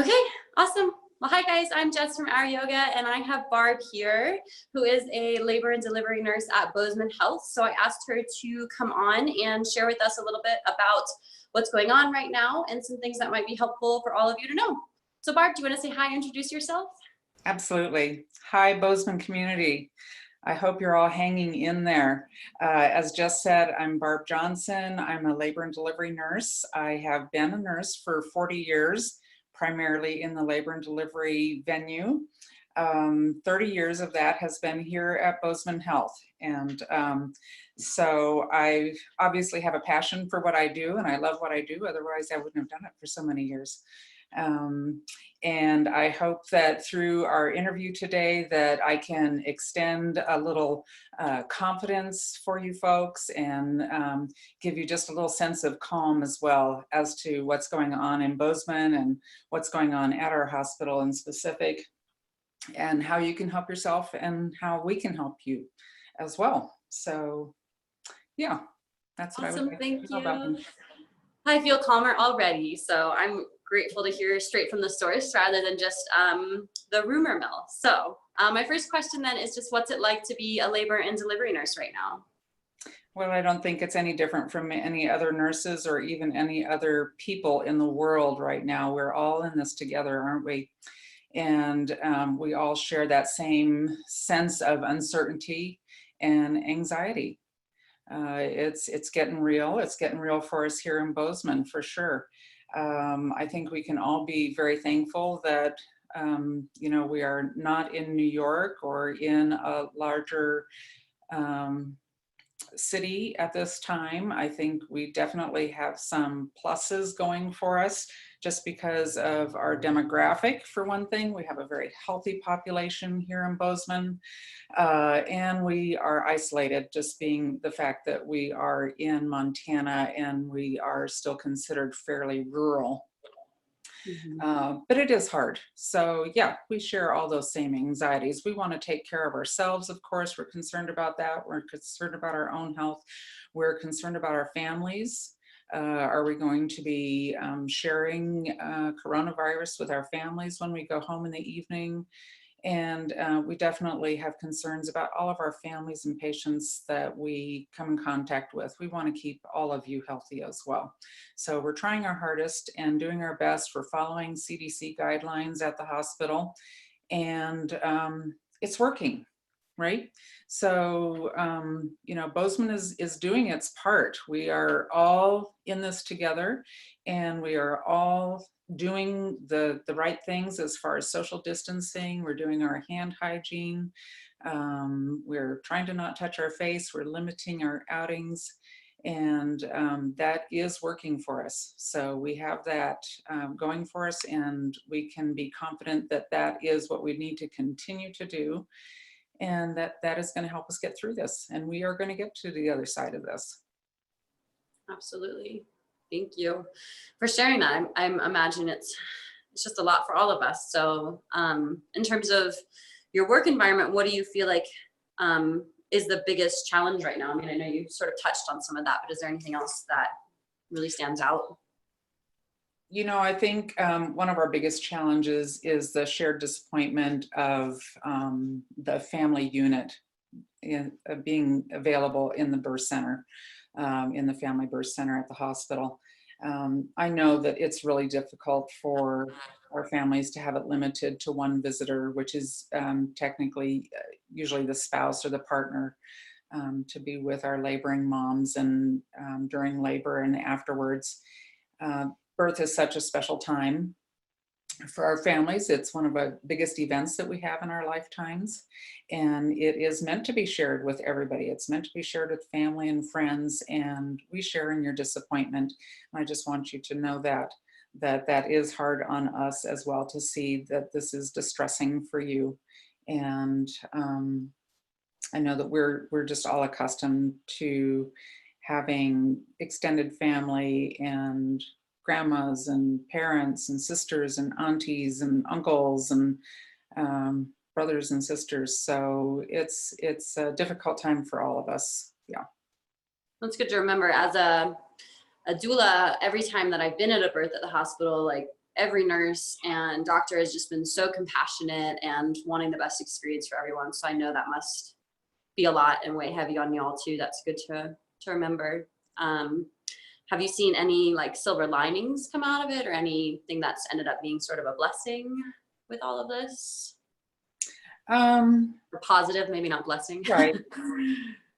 Okay, awesome. Well, hi guys, I'm Jess from Our Yoga, and I have Barb here, who is a labor and delivery nurse at Bozeman Health. So I asked her to come on and share with us a little bit about what's going on right now and some things that might be helpful for all of you to know. So Barb, do you want to say hi, introduce yourself? Absolutely. Hi, Bozeman community. I hope you're all hanging in there. As Jess said, I'm Barb Johnson. I'm a labor and delivery nurse. I have been a nurse for 40 years, primarily in the labor and delivery venue. 30 years of that has been here at Bozeman Health. And so I obviously have a passion for what I do, and I love what I do. Otherwise, I wouldn't have done it for so many years. And I hope that through our interview today that I can extend a little confidence for you folks and give you just a little sense of calm as well as to what's going on in Bozeman and what's going on at our hospital in specific, and how you can help yourself and how we can help you as well. So yeah, that's what Awesome, I would like thank to know about. you. I feel calmer already, so I'm grateful to hear straight from the source rather than just the rumor mill. So my first question then is just, what's it like to be a labor and delivery nurse right now? Well, I don't think it's any different from any other nurses or even any other people in the world right now. We're all in this together, aren't we? And we all share that same sense of uncertainty and anxiety. It's getting real. It's getting real for us here in Bozeman, for sure. I think we can all be very thankful that we are not in New York or in a larger city at this time. I think we definitely have some pluses going for us just because of our demographic. For one thing, we have a very healthy population here in Bozeman, and we are isolated, just being the fact that we are in Montana and we are still considered fairly rural. But it is hard. So yeah, we share all those same anxieties. We want to take care of ourselves, of course. We're concerned about that. We're concerned about our own health. We're concerned about our families. Are we going to be sharing coronavirus with our families when we go home in the evening? And we definitely have concerns about all of our families and patients that we come in contact with. We want to keep all of you healthy as well. So we're trying our hardest and doing our best. We're following CDC guidelines at the hospital, and it's working, right? So, Bozeman is doing its part. We are all in this together, and we are all doing the right things as far as social distancing. We're doing our hand hygiene. We're trying to not touch our face. We're limiting our outings, and that is working for us. So we have that going for us, and we can be confident that that is what we need to continue to do, and that is going to help us get through this, and we are going to get to the other side of this. Absolutely. Thank you for sharing that. I imagine it's just a lot for all of us. So in terms of your work environment, what do you feel like is the biggest challenge right now? I mean, I know you sort of touched on some of that, but is there anything else that really stands out? I think one of our biggest challenges is the shared disappointment of the family unit being available in the birth center, in the family birth center at the hospital. I know that it's really difficult for our families to have it limited to one visitor, which is technically usually the spouse or the partner, to be with our laboring moms and during labor and afterwards. Birth is such a special time for our families. It's one of the biggest events that we have in our lifetimes, and it is meant to be shared with everybody. It's meant to be shared with family and friends, and we share in your disappointment. And I just want you to know that is hard on us as well, to see that this is distressing for you. And I know that we're just all accustomed to having extended family and grandmas and parents and sisters and aunties and uncles and brothers and sisters. So it's a difficult time for all of us. Yeah. That's good to remember. As a doula, every time that I've been at a birth at the hospital, like every nurse and doctor has just been so compassionate and wanting the best experience for everyone. So I know that must be a lot and weigh heavy on y'all too. That's good to remember. Have you seen any like silver linings come out of it, or anything that's ended up being sort of a blessing with all of this? Or positive, maybe not blessing. Right.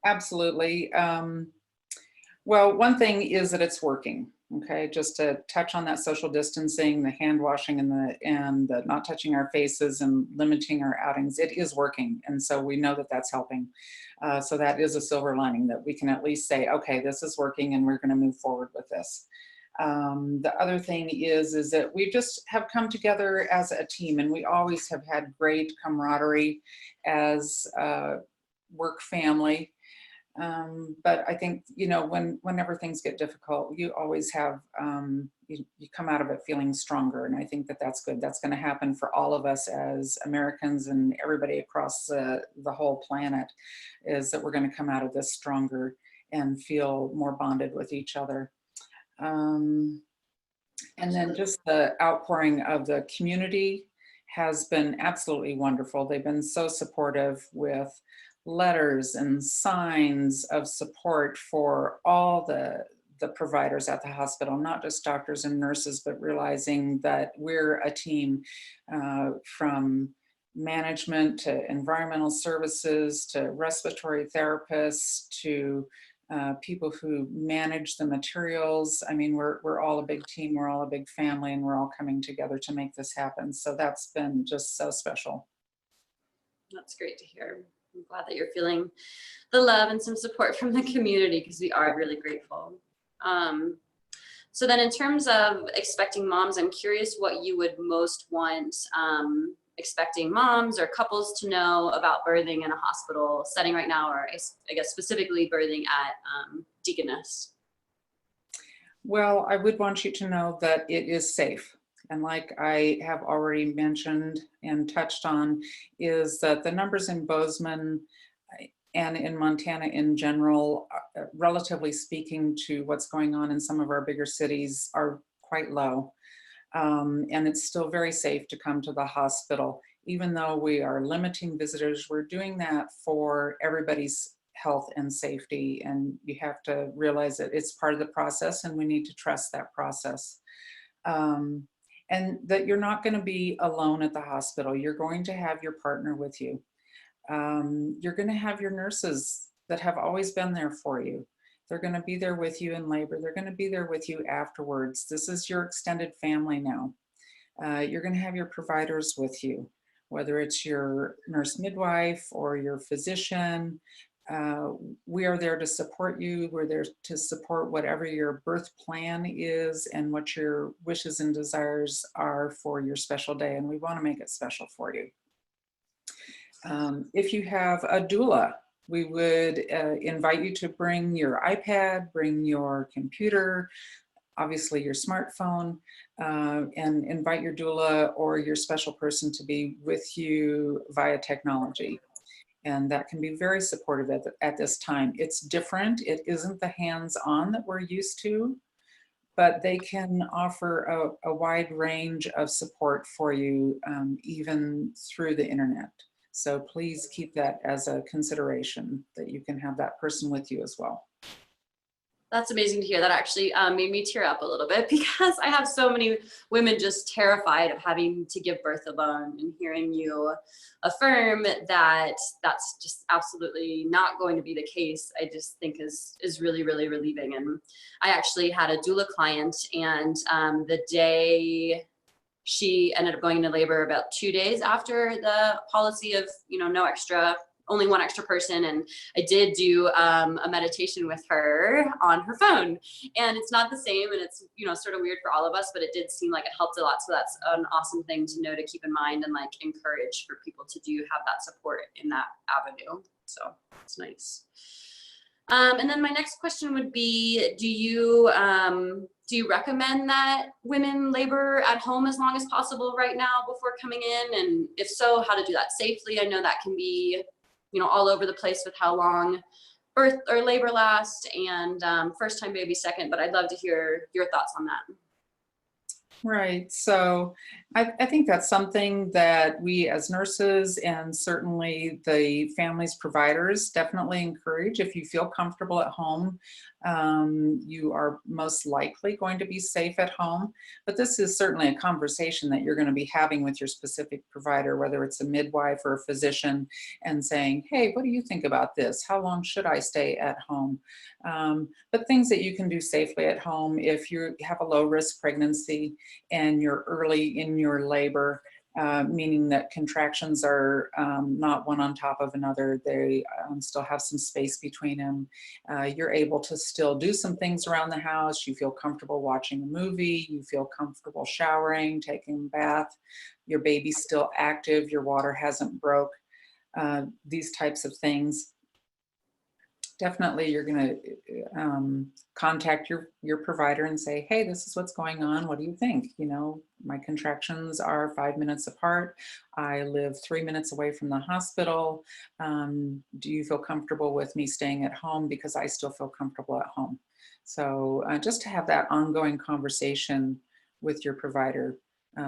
Absolutely. Well, one thing is that it's working. Okay, just to touch on that social distancing, the hand washing, and the not touching our faces and limiting our outings, it is working, and so we know that that's helping. So that is a silver lining, that we can at least say, okay, this is working, and we're going to move forward with this. The other thing is that we just have come together as a team, and we always have had great camaraderie as a work family. But I think, you know, whenever things get difficult, you always have, you come out of it feeling stronger. And I think that that's good. That's going to happen for all of us as Americans and everybody across the whole planet, is that we're going to come out of this stronger and feel more bonded with each other. And then just the outpouring of the community has been absolutely wonderful. They've been so supportive with letters and signs of support for all the providers at the hospital, not just doctors and nurses, but realizing that we're a team, from management to environmental services to respiratory therapists to people who manage the materials. I mean, we're all a big team, we're all a big family, and we're all coming together to make this happen. So that's been just so special. That's great to hear. I'm glad that you're feeling the love and some support from the community, because we are really grateful. So then in terms of expecting moms, I'm curious what you would most want expecting moms or couples to know about birthing in a hospital setting right now, or I guess specifically birthing at Deaconess. Well, I would want you to know that it is safe. And like I have already mentioned and touched on, is that the numbers in Bozeman and in Montana in general, relatively speaking to what's going on in some of our bigger cities, are quite low. And it's still very safe to come to the hospital. Even though we are limiting visitors, we're doing that for everybody's health and safety. And you have to realize that it's part of the process, and we need to trust that process. And that you're not going to be alone at the hospital. You're going to have your partner with you. You're going to have your nurses that have always been there for you. They're going to be there with you in labor. They're going to be there with you afterwards. This is your extended family now. You're going to have your providers with you, whether it's your nurse midwife or your physician. We are there to support you. We're there to support whatever your birth plan is and what your wishes and desires are for your special day. And we want to make it special for you. If you have a doula, we would invite you to bring your iPad, bring your computer, obviously your smartphone, and invite your doula or your special person to be with you via technology. And that can be very supportive at this time. It's different. It isn't the hands-on that we're used to, but they can offer a wide range of support for you, even through the internet. So please keep that as a consideration, that you can have that person with you as well. That's amazing to hear. That actually made me tear up a little bit, because I have so many women just terrified of having to give birth alone, and hearing you affirm that that's just absolutely not going to be the case, I just think is really, really relieving. And I actually had a doula client, and the day she ended up going into labor, about 2 days after the policy of, only one extra person. And I did do a meditation with her on her phone, and it's not the same, and it's, sort of weird for all of us, but it did seem like it helped a lot. So that's an awesome thing to know, to keep in mind, and like encourage for people to do have that support in that avenue. So it's nice. And then my next question would be, do you recommend that women labor at home as long as possible right now before coming in? And if so, how to do that safely? I know that can be, all over the place with how long birth or labor lasts, and first time baby second, but I'd love to hear your thoughts on that. Right. So I think that's something that we as nurses and certainly the families providers definitely encourage. If you feel comfortable at home, you are most likely going to be safe at home. But this is certainly a conversation that you're going to be having with your specific provider, whether it's a midwife or a physician, and saying, hey, what do you think about this? How long should I stay at home? But things that you can do safely at home if you have a low risk pregnancy and you're early in your labor, meaning that contractions are not one on top of another. They still have some space between them. You're able to still do some things around the house. You feel comfortable watching a movie. You feel comfortable showering, taking a bath. Your baby's still active. Your water hasn't broke. These types of things. Definitely you're going to contact your provider and say, hey, this is what's going on. What do you think? You know, my contractions are 5 minutes apart. I live 3 minutes away from the hospital. Do you feel comfortable with me staying at home? Because I still feel comfortable at home. So just to have that ongoing conversation with your provider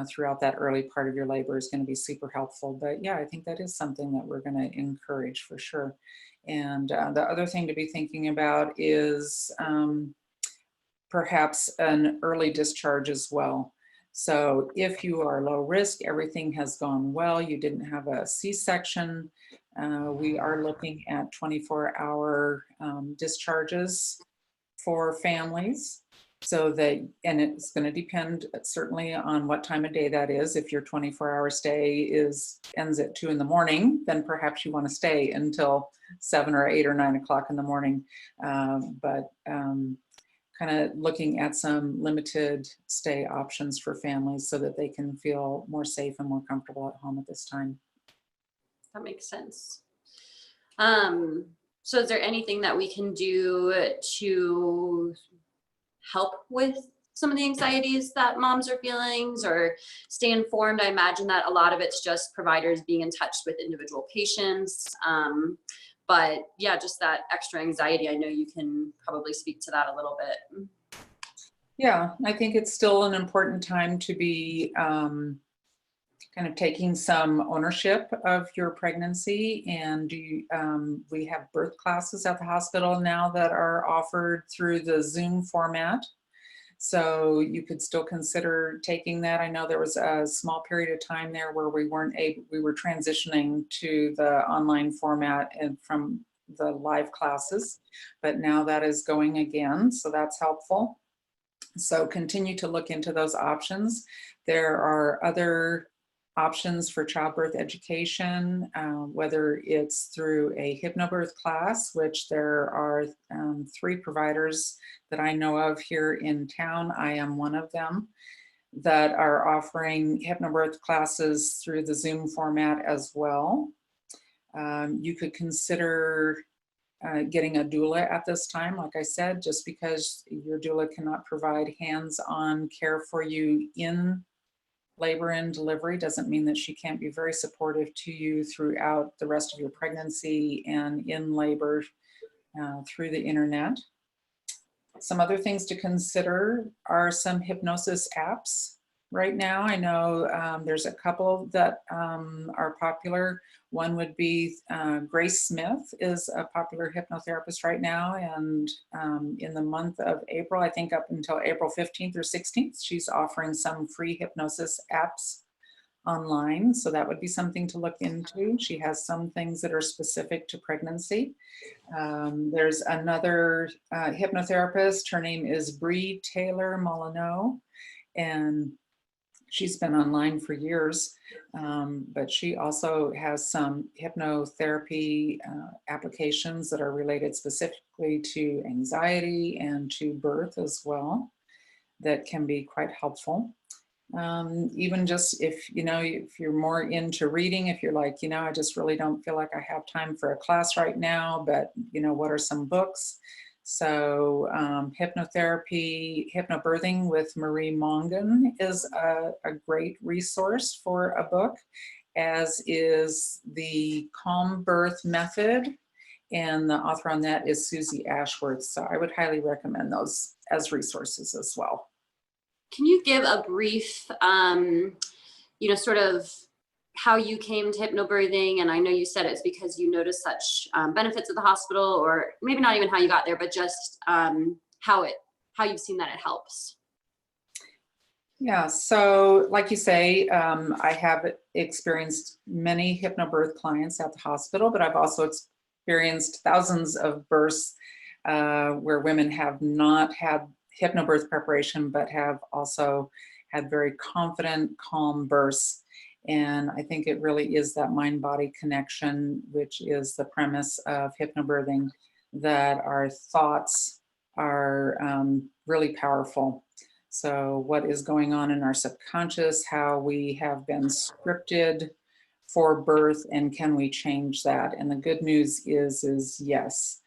throughout that early part of your labor is going to be super helpful. But yeah, I think that is something that we're going to encourage for sure. And the other thing to be thinking about is perhaps an early discharge as well. So if you are low risk, everything has gone well, you didn't have a C-section, we are looking at 24-hour discharges for families. So that, and it's going to depend certainly on what time of day that is. If your 24-hour stay ends at 2 in the morning, then perhaps you want to stay until 7 or 8 or 9 o'clock in the morning. But kind of looking at some limited stay options for families so that they can feel more safe and more comfortable at home at this time. That makes sense. So is there anything that we can do to help with some of the anxieties that moms are feeling or stay informed? I imagine that a lot of it's just providers being in touch with individual patients. But yeah, just that extra anxiety. I know you can probably speak to that a little bit. Yeah, I think it's still an important time to be kind of taking some ownership of your pregnancy. And we have birth classes at the hospital now that are offered through the Zoom format. So you could still consider taking that. I know there was a small period of time there where we were transitioning to the online format and from the live classes, but now that is going again. So that's helpful. So continue to look into those options. There are other options for childbirth education, whether it's through a hypnobirth class, which there are 3 providers that I know of here in town. I am one of them that are offering hypnobirth classes through the Zoom format as well. You could consider getting a doula at this time, like I said, just because your doula cannot provide hands-on care for you in labor and delivery doesn't mean that she can't be very supportive to you throughout the rest of your pregnancy and in labor through the internet. Some other things to consider are some hypnosis apps. Right now, I know there's a couple that are popular. One would be Grace Smith is a popular hypnotherapist right now. And in the month of April, I think up until April 15th or 16th, she's offering some free hypnosis apps online. So that would be something to look into. She has some things that are specific to pregnancy. There's another hypnotherapist. Her name is Bree Taylor Molyneux, and she's been online for years, but she also has some hypnotherapy applications that are related specifically to anxiety and to birth as well that can be quite helpful. Even just if you're more into reading, if you're like, I just really don't feel like I have time for a class right now, but what are some books? So hypnotherapy, Hypnobirthing with Marie Mongan is a great resource for a book, as is the Calm Birth Method. And the author on that is Susie Ashworth. So I would highly recommend those as resources as well. Can you give a brief, sort of how you came to hypnobirthing? And I know you said it's because you noticed such benefits at the hospital, or maybe not even how you got there, but just how you've seen that it helps. Yeah, so like you say, I have experienced many hypnobirth clients at the hospital, but I've also experienced thousands of births where women have not had hypnobirth preparation, but have also had very confident, calm births. And I think it really is that mind-body connection, which is the premise of hypnobirthing, that our thoughts are really powerful. So what is going on in our subconscious, how we have been scripted for birth, and can we change that? And the good news is yes.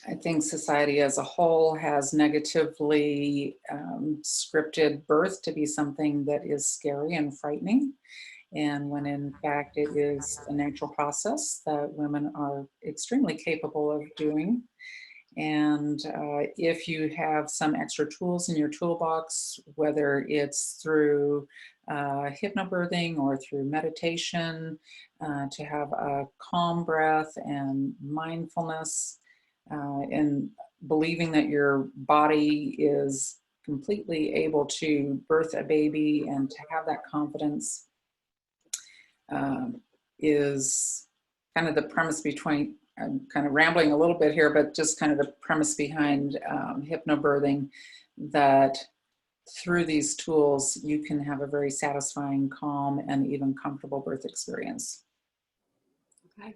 I think society as a whole has negatively scripted birth to be something that is scary and frightening. And when in fact it is a natural process that women are extremely capable of doing. And if you have some extra tools in your toolbox, whether it's through hypnobirthing or through meditation, to have a calm breath and mindfulness, and believing that your body is completely able to birth a baby and to have that confidence, is kind of the premise between, I'm kind of rambling a little bit here, but just kind of the premise behind hypnobirthing, that through these tools, you can have a very satisfying, calm, and even comfortable birth experience. Okay.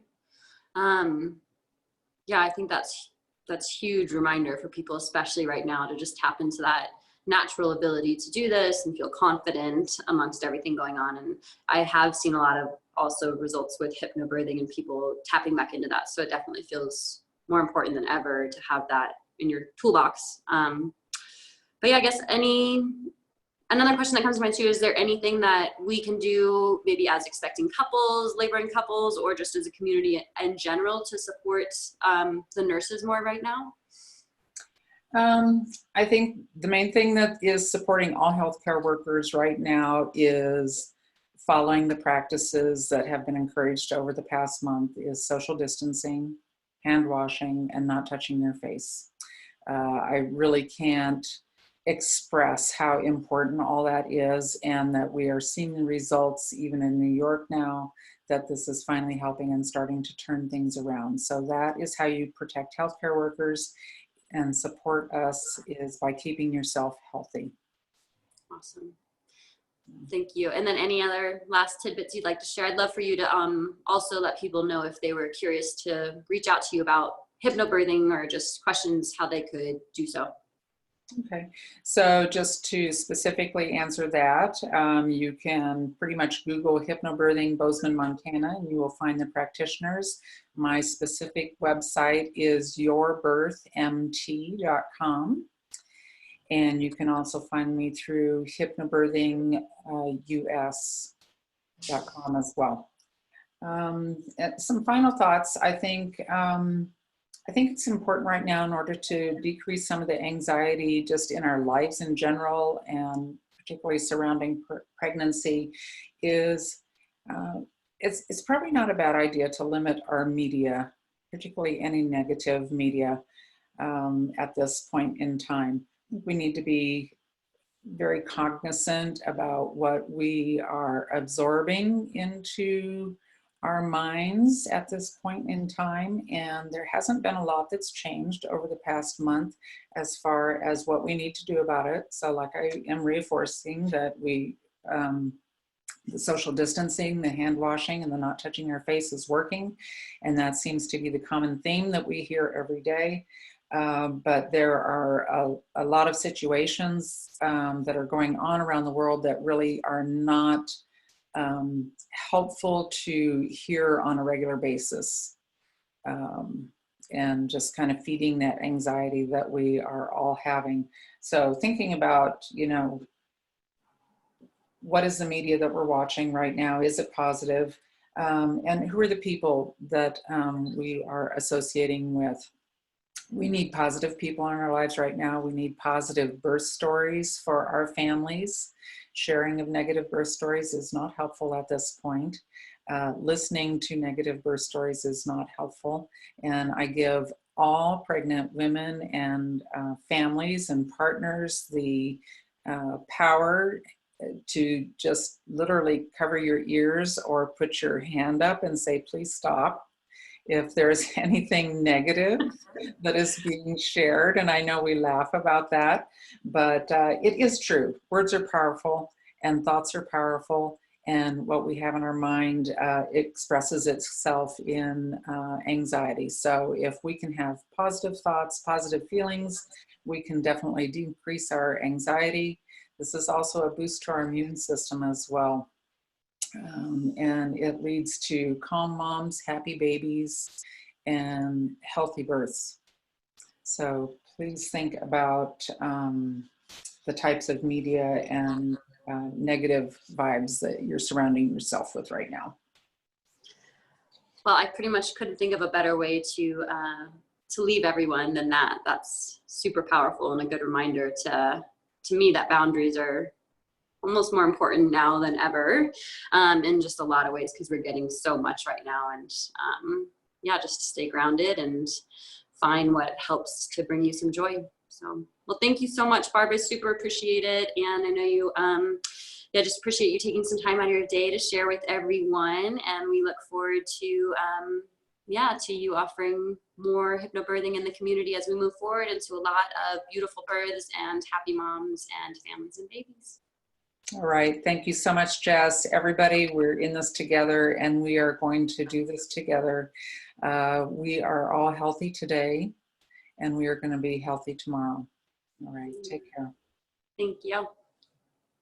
Yeah, I think that's huge reminder for people, especially right now, to just tap into that natural ability to do this and feel confident amongst everything going on. And I have seen a lot of also results with hypnobirthing and people tapping back into that. So it definitely feels more important than ever to have that in your toolbox. But yeah, I guess another question that comes to mind too, is there anything that we can do maybe as expecting couples, laboring couples, or just as a community in general to support the nurses more right now? I think the main thing that is supporting all healthcare workers right now is following the practices that have been encouraged over the past month, is social distancing, hand washing, and not touching your face. I really can't express how important all that is, and that we are seeing the results even in New York now, that this is finally helping and starting to turn things around. So that is how you protect healthcare workers and support us, is by keeping yourself healthy. Awesome. Thank you. And then any other last tidbits you'd like to share? I'd love for you to also let people know, if they were curious, to reach out to you about hypnobirthing or just questions, how they could do so. Okay, so just to specifically answer that, you can pretty much Google hypnobirthing Bozeman, Montana, and you will find the practitioners. My specific website is yourbirthmt.com. And you can also find me through hypnobirthingus.com as well. Some final thoughts. I think it's important right now, in order to decrease some of the anxiety just in our lives in general, and particularly surrounding pregnancy, is it's probably not a bad idea to limit our media, particularly any negative media, at this point in time. We need to be very cognizant about what we are absorbing into our minds at this point in time, and there hasn't been a lot that's changed over the past month as far as what we need to do about it. So like I am reinforcing that we, the social distancing, the hand washing, and the not touching our face is working, and that seems to be the common theme that we hear every day. But there are a lot of situations that are going on around the world that really are not helpful to hear on a regular basis, and just kind of feeding that anxiety that we are all having. So thinking about, what is the media that we're watching right now? Is it positive? And who are the people that we are associating with? We need positive people in our lives right now. We need positive birth stories for our families. Sharing of negative birth stories is not helpful at this point. Listening to negative birth stories is not helpful. And I give all pregnant women and families and partners the power to just literally cover your ears or put your hand up and say, please stop. If there's anything negative that is being shared, and I know we laugh about that, but it is true. Words are powerful and thoughts are powerful, and what we have in our mind expresses itself in anxiety. So if we can have positive thoughts, positive feelings, we can definitely decrease our anxiety. This is also a boost to our immune system as well. And it leads to calm moms, happy babies, and healthy births. So please think about the types of media and negative vibes that you're surrounding yourself with right now. Well, I pretty much couldn't think of a better way to leave everyone than that. That's super powerful and a good reminder to me that boundaries are almost more important now than ever, in just a lot of ways, because we're getting so much right now. And yeah, just to stay grounded and find what helps to bring you some joy. So, well, thank you so much, Barb. I super appreciate it. And I know you, yeah, just appreciate you taking some time out of your day to share with everyone. And we look forward to, yeah, to you offering more hypnobirthing in the community as we move forward into a lot of beautiful births and happy moms and families and babies. All right. Thank you so much, Jess. Everybody, we're in this together and we are going to do this together. We are all healthy today and we are going to be healthy tomorrow. All right. Take care. Thank you.